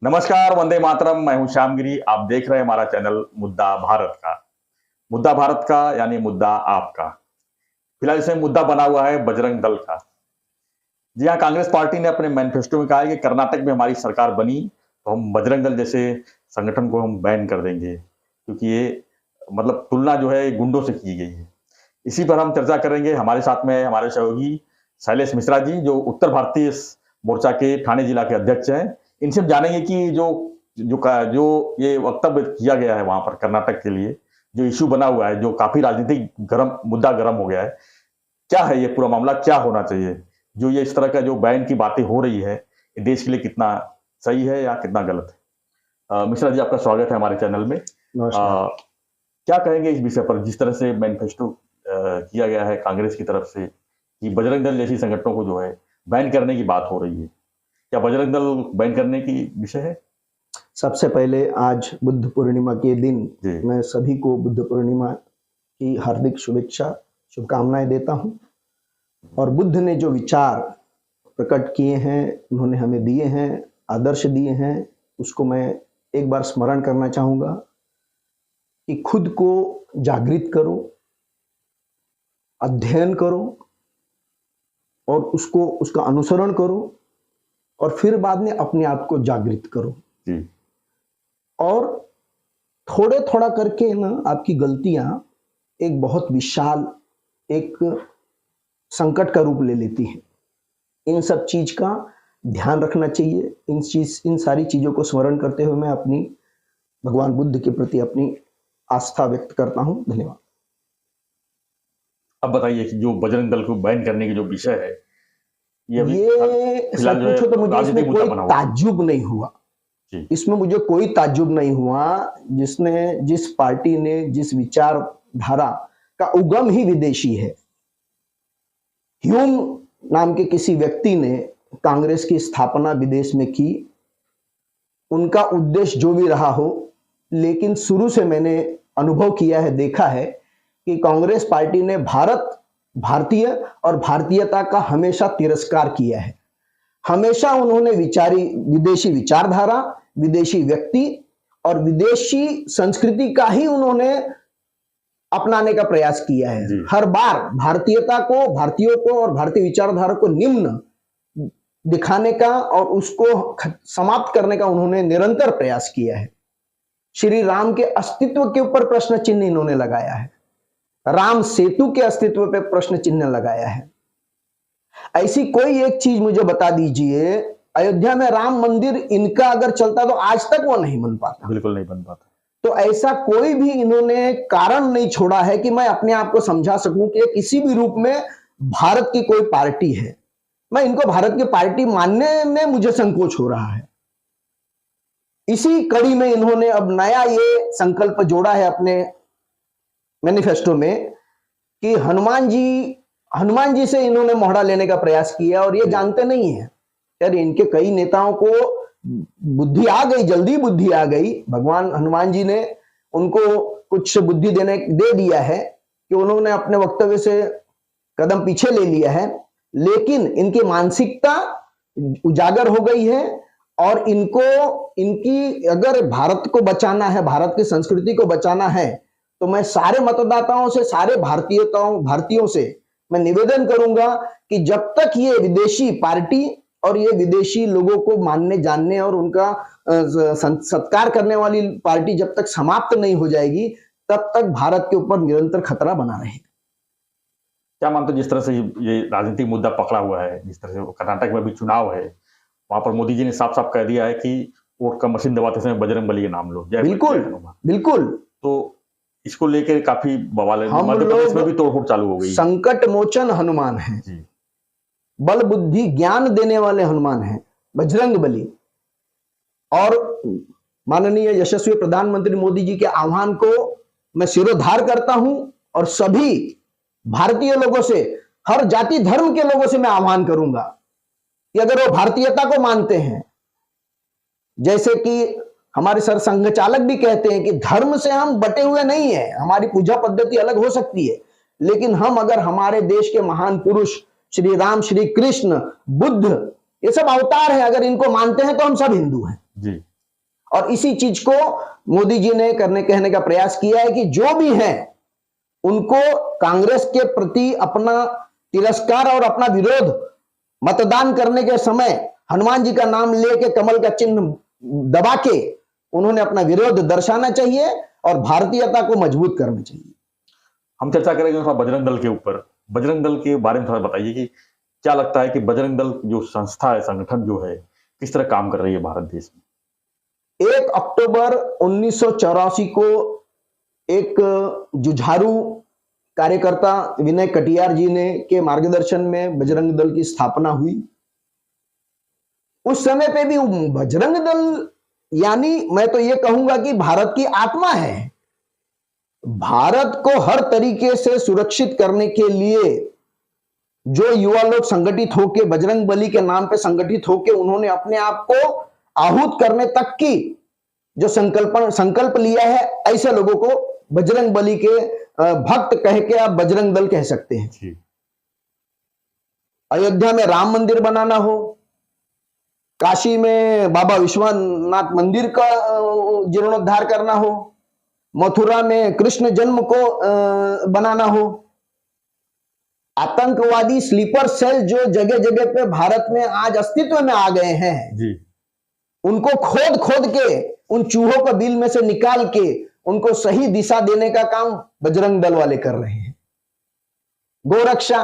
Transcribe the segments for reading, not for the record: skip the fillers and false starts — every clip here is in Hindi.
नमस्कार, वंदे मातरम। मैं हूं श्यामगिरी। आप देख रहे हैं हमारा चैनल मुद्दा भारत का। मुद्दा भारत का यानी मुद्दा आपका। फिलहाल इसमें मुद्दा बना हुआ है बजरंग दल का। जी हाँ, कांग्रेस पार्टी ने अपने मैनिफेस्टो में कहा है कि कर्नाटक में हमारी सरकार बनी तो हम बजरंग दल जैसे संगठन को हम बैन कर देंगे, क्योंकि ये मतलब तुलना जो है गुंडों से की गई है। इसी पर हम चर्चा करेंगे। हमारे साथ में हमारे सहयोगी शैलेश मिश्रा जी, जो उत्तर भारतीय मोर्चा के ठाणे जिला के अध्यक्ष हैं। इनसे हम जानेंगे कि जो ये वक्तव्य किया गया है वहां पर कर्नाटक के लिए, जो इश्यू बना हुआ है, जो काफी राजनीतिक मुद्दा गर्म हो गया है, क्या है ये पूरा मामला, क्या होना चाहिए? जो ये इस तरह का जो बैन की बातें हो रही है, ये देश के लिए कितना सही है या कितना गलत है? मिश्रा जी, आपका स्वागत है हमारे चैनल में। क्या कहेंगे इस विषय पर, जिस तरह से मैनिफेस्टो किया गया है कांग्रेस की तरफ से कि बजरंग दल जैसी संगठनों को जो है बैन करने की बात हो रही है, क्या बजरंग दल बैन करने की विषय है? सबसे पहले आज बुद्ध पूर्णिमा के दिन मैं सभी को बुद्ध पूर्णिमा की हार्दिक शुभेच्छा शुभकामनाएं देता हूं। और बुद्ध ने जो विचार प्रकट किए हैं, उन्होंने हमें दिए हैं, आदर्श दिए हैं, उसको मैं एक बार स्मरण करना चाहूंगा कि खुद को जागृत करो, अध्ययन करो और उसका अनुसरण करो और फिर बाद में अपने आप को जागृत करो। और थोड़ा करके ना आपकी गलतियां एक बहुत विशाल एक संकट का रूप ले लेती हैं। इन सब चीज का ध्यान रखना चाहिए। इन सारी चीजों को स्मरण करते हुए मैं अपनी भगवान बुद्ध के प्रति अपनी आस्था व्यक्त करता हूं। धन्यवाद। अब बताइए कि जो बजरंग दल को बैन करने की जो विषय है, ये सच पूछो तो मुझे इसमें कोई ताज्जुब नहीं हुआ। इसमें मुझे कोई ताज्जुब नहीं हुआ जिस पार्टी ने जिस विचारधारा का उगम ही विदेशी है। ह्यूम नाम के किसी व्यक्ति ने कांग्रेस की स्थापना विदेश में की। उनका उद्देश्य जो भी रहा हो, लेकिन शुरू से मैंने अनुभव किया है, देखा है कि कांग्रेस पार्टी ने भारतीय और भारतीयता का हमेशा तिरस्कार किया है। हमेशा उन्होंने विदेशी विचारधारा, विदेशी व्यक्ति और विदेशी संस्कृति का ही उन्होंने अपनाने का प्रयास किया है। हर बार भारतीयता को, भारतीयों को और भारतीय विचारधारा को निम्न दिखाने का और उसको समाप्त करने का उन्होंने निरंतर प्रयास किया है। श्री राम के अस्तित्व के ऊपर प्रश्न चिन्ह इन्होंने लगाया है। राम सेतु के अस्तित्व पे प्रश्न चिन्ह लगाया है। ऐसी कोई एक चीज मुझे बता दीजिए, अयोध्या में राम मंदिर इनका अगर चलता तो आज तक वो नहीं बन पाता। बिल्कुल नहीं बन पाता। तो ऐसा कोई भी इन्होंने कारण नहीं छोड़ा है कि मैं अपने आप को समझा सकूं कि किसी भी रूप में भारत की कोई पार्टी है। मैं इनको भारत की पार्टी मानने में मुझे संकोच हो रहा है। इसी कड़ी में इन्होंने अब नया ये संकल्प जोड़ा है अपने मैनिफेस्टो में कि हनुमान जी से इन्होंने मोहरा लेने का प्रयास किया। और ये जानते नहीं है यार, इनके कई नेताओं को बुद्धि आ गई, जल्दी बुद्धि आ गई। भगवान हनुमान जी ने उनको कुछ बुद्धि दे दिया है कि उन्होंने अपने वक्तव्य से कदम पीछे ले लिया है, लेकिन इनकी मानसिकता उजागर हो गई है। और इनकी अगर भारत को बचाना है, भारत की संस्कृति को बचाना है, तो मैं सारे मतदाताओं से, सारे भारतीयों से मैं निवेदन करूंगा कि जब तक ये विदेशी पार्टी और ये विदेशी लोगों को मानने, जानने और उनका सत्कार करने वाली पार्टी जब तक समाप्त नहीं हो जाएगी, तब तक भारत के ऊपर निरंतर खतरा बना रहेगा। क्या मानते, जिस तरह से ये राजनीतिक मुद्दा पकड़ा हुआ है, जिस तरह से कर्नाटक में भी चुनाव है, वहां पर मोदी जी ने साफ साफ कह दिया है कि वोट का मशीन दबाते समय बजरंगबली के नाम लो। बिल्कुल। तो इसको लेकर काफी बवाल है। मध्य प्रदेश में भी तोड़फोड़ चालू हो गई। संकट मोचन हनुमान है, बल बुद्धि ज्ञान देने वाले हनुमान हैं बजरंगबली। और माननीय यशस्वी प्रधानमंत्री मोदी जी के आह्वान को मैं सिरोधार करता हूं और सभी भारतीय लोगों से, हर जाति धर्म के लोगों से मैं आह्वान करूंगा कि अगर वो भारतीयता को मानते हैं, जैसे कि हमारे सर संघ चालक भी कहते हैं कि धर्म से हम बटे हुए नहीं है, हमारी पूजा पद्धति अलग हो सकती है, लेकिन हम अगर हमारे देश के महान पुरुष श्री राम, श्री कृष्ण, बुद्ध, ये सब अवतार हैं, अगर इनको मानते हैं तो हम सब हिंदू हैं। और इसी चीज को मोदी जी ने कहने का प्रयास किया है कि जो भी है उनको कांग्रेस के प्रति अपना तिरस्कार और अपना विरोध मतदान करने के समय हनुमान जी का नाम लेके कमल का चिन्ह दबा के उन्होंने अपना विरोध दर्शाना चाहिए और भारतीयता को मजबूत करना चाहिए। हम चर्चा करेंगे थोड़ा बजरंग दल के ऊपर। बजरंग दल के बारे में थोड़ा बताइए कि क्या लगता है कि बजरंग दल जो संस्था है, संगठन जो है, किस तरह काम कर रही है भारत देश में? 1 अक्टूबर 1984 को एक जुझारू कार्यकर्ता विनय कटियार जी ने के मार्गदर्शन में बजरंग दल की स्थापना हुई। उस समय पे भी बजरंग दल यानी मैं तो ये कहूंगा कि भारत की आत्मा है। भारत को हर तरीके से सुरक्षित करने के लिए जो युवा लोग संगठित होके बजरंग बली के नाम पे संगठित होके उन्होंने अपने आप को आहूत करने तक की जो संकल्प लिया है, ऐसे लोगों को बजरंग बली के भक्त कह के आप बजरंग दल कह सकते हैं। अयोध्या में राम मंदिर बनाना हो, काशी में बाबा विश्वनाथ मंदिर का जीर्णोद्धार करना हो, मथुरा में कृष्ण जन्म को बनाना हो, आतंकवादी स्लीपर सेल जो जगह जगह पे भारत में आज अस्तित्व में आ गए हैं जी, उनको खोद खोद के उन चूहों को बिल में से निकाल के उनको सही दिशा देने का काम बजरंग दल वाले कर रहे हैं। गोरक्षा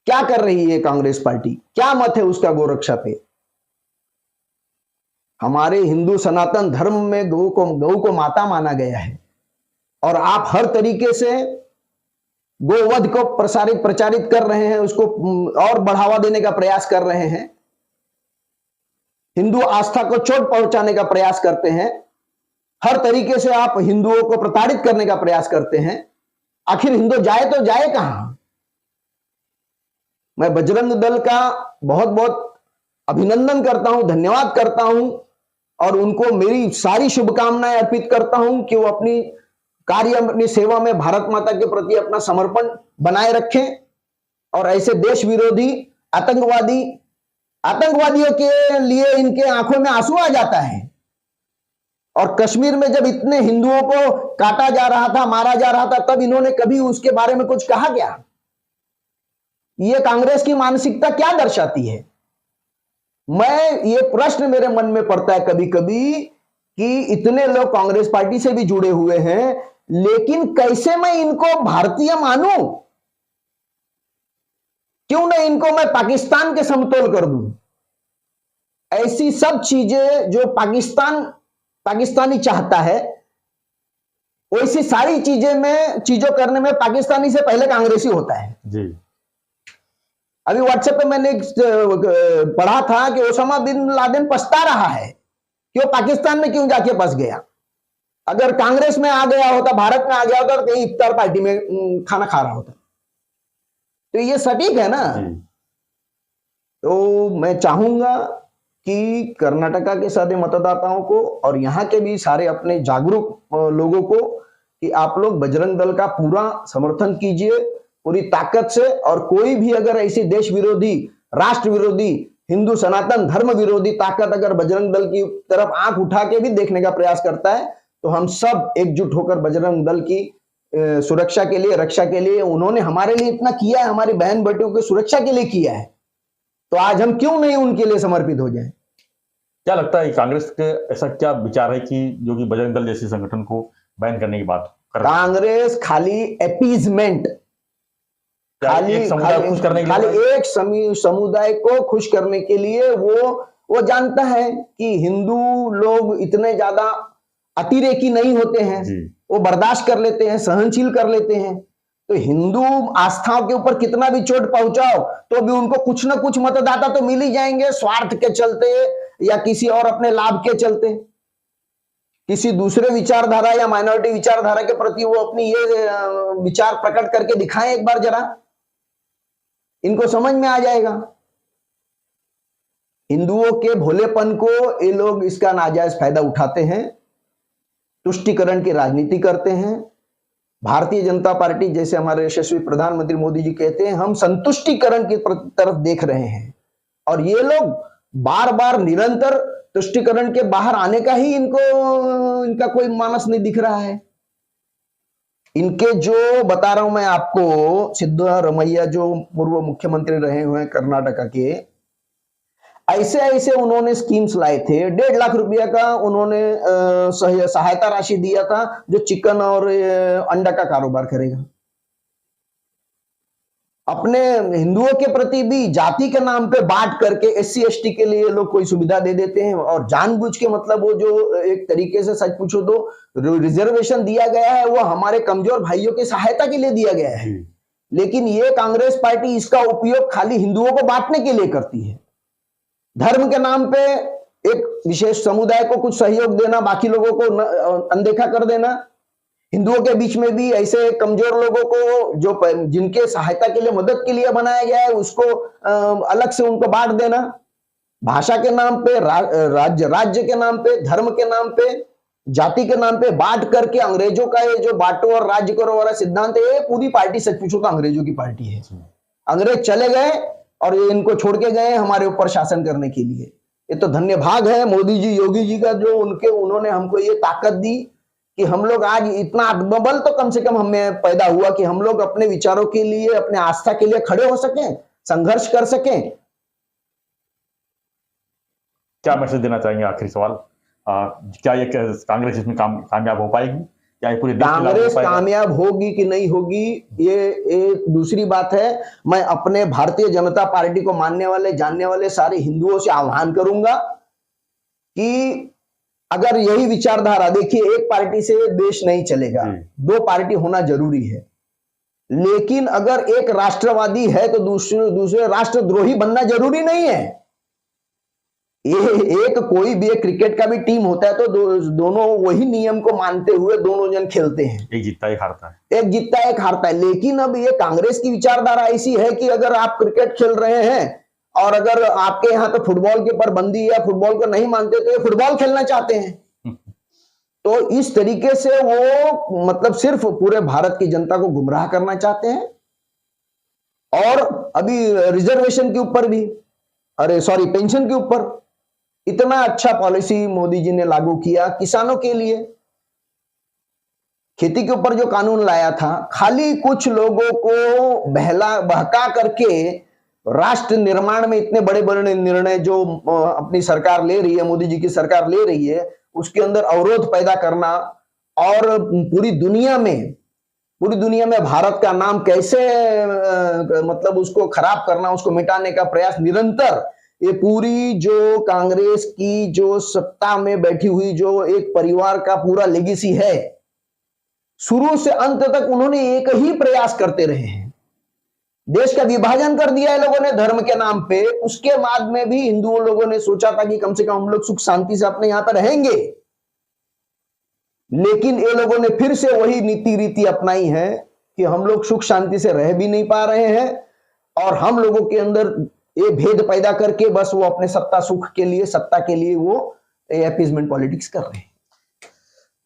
क्या कर रही है कांग्रेस पार्टी? क्या मत है उसका गोरक्षा पे? हमारे हिंदू सनातन धर्म में गौ को माता माना गया है और आप हर तरीके से गोवध को प्रचारित कर रहे हैं, उसको और बढ़ावा देने का प्रयास कर रहे हैं, हिंदू आस्था को चोट पहुंचाने का प्रयास करते हैं, हर तरीके से आप हिंदुओं को प्रताड़ित करने का प्रयास करते हैं। आखिर हिंदू जाए तो जाए कहां? मैं बजरंग दल का बहुत बहुत अभिनंदन करता हूं, धन्यवाद करता हूं और उनको मेरी सारी शुभकामनाएं अर्पित करता हूं कि वो अपनी अपनी सेवा में भारत माता के प्रति अपना समर्पण बनाए रखें और ऐसे देश विरोधी आतंकवादियों के लिए इनके आंखों में आंसू आ जाता है। और कश्मीर में जब इतने हिंदुओं को काटा जा रहा था, मारा जा रहा था, तब इन्होंने कभी उसके बारे में कुछ कहा क्या? ये कांग्रेस की मानसिकता क्या दर्शाती है? ये प्रश्न मेरे मन में पड़ता है कभी कभी कि इतने लोग कांग्रेस पार्टी से भी जुड़े हुए हैं, लेकिन कैसे मैं इनको भारतीय मानूं? क्यों ना इनको मैं पाकिस्तान के समतोल कर दूं? ऐसी सब चीजें जो पाकिस्तानी चाहता है, वैसी सारी चीजों करने में पाकिस्तानी से पहले कांग्रेसी होता है जी। अभी व्हाट्सएप पे मैंने पढ़ा था कि ओसामा बिन लादेन पछता रहा है कि वो पाकिस्तान में क्यों जाके फंस गया। अगर कांग्रेस में आ गया होता, भारत में आ गया होता, तो कहीं इफ्तार पार्टी में खाना खा रहा होता। तो ये सटीक है ना। तो मैं चाहूंगा कि कर्नाटका के सारे मतदाताओं को और यहाँ के भी सारे अपने जागरूक लोगों को कि आप लोग बजरंग दल का पूरा समर्थन कीजिए पूरी ताकत से। और कोई भी अगर ऐसी देश विरोधी, राष्ट्र विरोधी, हिंदू सनातन धर्म विरोधी ताकत अगर बजरंग दल की तरफ आंख उठा के भी देखने का प्रयास करता है, तो हम सब एकजुट होकर बजरंग दल की सुरक्षा के लिए, रक्षा के लिए, उन्होंने हमारे लिए इतना किया है, हमारी बहन बेटियों की सुरक्षा के लिए किया है, तो आज हम क्यों नहीं उनके लिए समर्पित हो जाएं? क्या लगता है कांग्रेस के ऐसा क्या विचार है कि जो कि बजरंग दल जैसे संगठन को बैन करने की बात कर रही है? कांग्रेस खाली एपीजमेंट, खाली एक समुदाय को खुश करने के लिए वो जानता है कि हिंदू लोग इतने ज्यादा अतिरेकी नहीं होते हैं, वो बर्दाश्त कर लेते हैं, सहनशील कर लेते हैं। तो हिंदू आस्थाओं के ऊपर कितना भी चोट पहुंचाओ तो भी उनको कुछ ना कुछ मतदाता तो मिल ही जाएंगे, स्वार्थ के चलते या किसी और अपने लाभ के चलते, किसी दूसरे विचारधारा या माइनॉरिटी विचारधारा के प्रति वो अपनी ये विचार प्रकट करके दिखाएं एक बार जरा, इनको समझ में आ जाएगा। हिंदुओं के भोलेपन को ये लोग इसका नाजायज फायदा उठाते हैं, तुष्टीकरण की राजनीति करते हैं। भारतीय जनता पार्टी, जैसे हमारे यशस्वी प्रधानमंत्री मोदी जी कहते हैं, हम संतुष्टीकरण की तरफ देख रहे हैं और ये लोग बार बार निरंतर तुष्टिकरण के बाहर आने का ही इनका कोई मानस नहीं दिख रहा है। इनके जो बता रहा हूं मैं आपको, सिद्धरामैया जो पूर्व मुख्यमंत्री रहे हुए हैं कर्नाटका के, ऐसे ऐसे उन्होंने स्कीम्स लाए थे। 1.5 लाख रुपया का उन्होंने सहायता राशि दिया था जो चिकन और अंडा का कारोबार करेगा। अपने हिंदुओं के प्रति भी जाति के नाम पे बांट करके SC ST के लिए लोग कोई सुविधा दे देते हैं, और जानबूझ के मतलब वो जो एक तरीके से सच पूछो तो रिजर्वेशन दिया गया है वो हमारे कमजोर भाइयों की सहायता के लिए दिया गया है। लेकिन ये कांग्रेस पार्टी इसका उपयोग खाली हिंदुओं को बांटने के लिए करती है। धर्म के नाम पे एक विशेष समुदाय को कुछ सहयोग देना, बाकी लोगों को अनदेखा कर देना। हिंदुओं के बीच में भी ऐसे कमजोर लोगों को जो जिनके सहायता के लिए मदद के लिए बनाया गया है उसको अलग से उनको बांट देना। भाषा के नाम पे, राज्य के नाम पे, धर्म के नाम पे, जाति के नाम पे बांट करके अंग्रेजों का ये जो बांटो और राज्य करो वाला सिद्धांत है, ये पूरी पार्टी सच पूछो तो अंग्रेजों की पार्टी है। अंग्रेज चले गए और ये इनको छोड़ के गए हमारे ऊपर शासन करने के लिए। ये तो धन्य भाग है मोदी जी, योगी जी का, जो उन्होंने हमको ये ताकत दी कि हम लोग आज इतना आत्मबल तो कम से कम हमें पैदा हुआ कि हम लोग अपने विचारों के लिए, अपने आस्था के लिए खड़े हो सकें, संघर्ष कर सकें। क्या मैसेज देना चाहेंगे? आखिरी सवाल, क्या ये कांग्रेस इसमें कामयाब हो पाएगी? क्या ये पूरी कांग्रेस कामयाब होगी कि नहीं होगी ये दूसरी बात है। मैं अपने भारतीय जनता पार्टी को मानने वाले, जानने वाले सारे हिंदुओं से आह्वान करूंगा कि अगर यही विचारधारा, देखिए एक पार्टी से देश नहीं चलेगा, 2 पार्टी होना जरूरी है। लेकिन अगर एक राष्ट्रवादी है तो दूसरे राष्ट्रद्रोही बनना जरूरी नहीं है। ये एक कोई भी एक क्रिकेट का भी टीम होता है तो दोनों वही नियम को मानते हुए दोनों जन खेलते हैं, एक जीतता एक हारता है, एक जीतता एक हारता है। लेकिन अब ये कांग्रेस की विचारधारा ऐसी है कि अगर आप क्रिकेट खेल रहे हैं और अगर आपके यहाँ तो फुटबॉल की पाबंदी या फुटबॉल को नहीं मानते तो ये फुटबॉल खेलना चाहते हैं। तो इस तरीके से वो मतलब सिर्फ पूरे भारत की जनता को गुमराह करना चाहते हैं। और अभी रिजर्वेशन के ऊपर भी, पेंशन के ऊपर इतना अच्छा पॉलिसी मोदी जी ने लागू किया किसानों के लिए। खेती के ऊपर जो कानून लाया था, खाली कुछ लोगों को बहका करके राष्ट्र निर्माण में इतने बड़े बड़े निर्णय जो अपनी सरकार ले रही है, मोदी जी की सरकार ले रही है, उसके अंदर अवरोध पैदा करना और पूरी दुनिया में भारत का नाम कैसे मतलब उसको खराब करना, उसको मिटाने का प्रयास निरंतर, ये पूरी जो कांग्रेस की जो सत्ता में बैठी हुई जो एक परिवार का पूरा लेगेसी है, शुरू से अंत तक उन्होंने एक ही प्रयास करते रहे हैं। देश का विभाजन कर दिया है लोगों ने धर्म के नाम पे। उसके बाद में भी हिंदुओं लोगों ने सोचा था कि कम से कम हम लोग सुख शांति से अपने यहां पर रहेंगे, लेकिन ये लोगों ने फिर से वही नीति रीति अपनाई है कि हम लोग सुख शांति से रह भी नहीं पा रहे हैं और हम लोगों के अंदर ये भेद पैदा करके बस वो अपने सत्ता के लिए वो अपीजमेंट पॉलिटिक्स कर रहे हैं।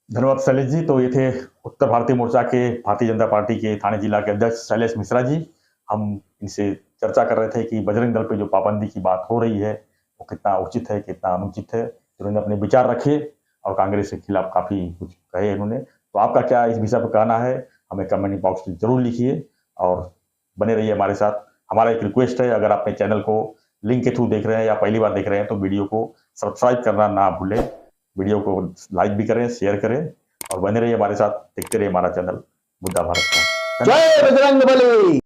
धन्यवाद शैलेश जी। तो ये थे उत्तर भारतीय मोर्चा के भारतीय जनता पार्टी के थाने जिला के अध्यक्ष शैलेश मिश्रा जी। हम इनसे चर्चा कर रहे थे कि बजरंग दल पे जो पाबंदी की बात हो रही है वो कितना उचित है, कितना अनुचित है। उन्होंने अपने विचार रखे और कांग्रेस के खिलाफ काफी कुछ कहे उन्होंने। तो आपका क्या इस विषय पर कहना है, हमें कमेंट बॉक्स में जरूर लिखिए और बने रहिए हमारे साथ। हमारा एक रिक्वेस्ट है, अगर आपने चैनल को लिंक के थ्रू देख रहे हैं या पहली बार देख रहे हैं तो वीडियो को सब्सक्राइब करना ना भूलें, वीडियो को लाइक भी करें, शेयर करें और बने रहिए हमारे साथ। देखते रहिए हमारा चैनल मुद्दा भारत का। जय बजरंग बली।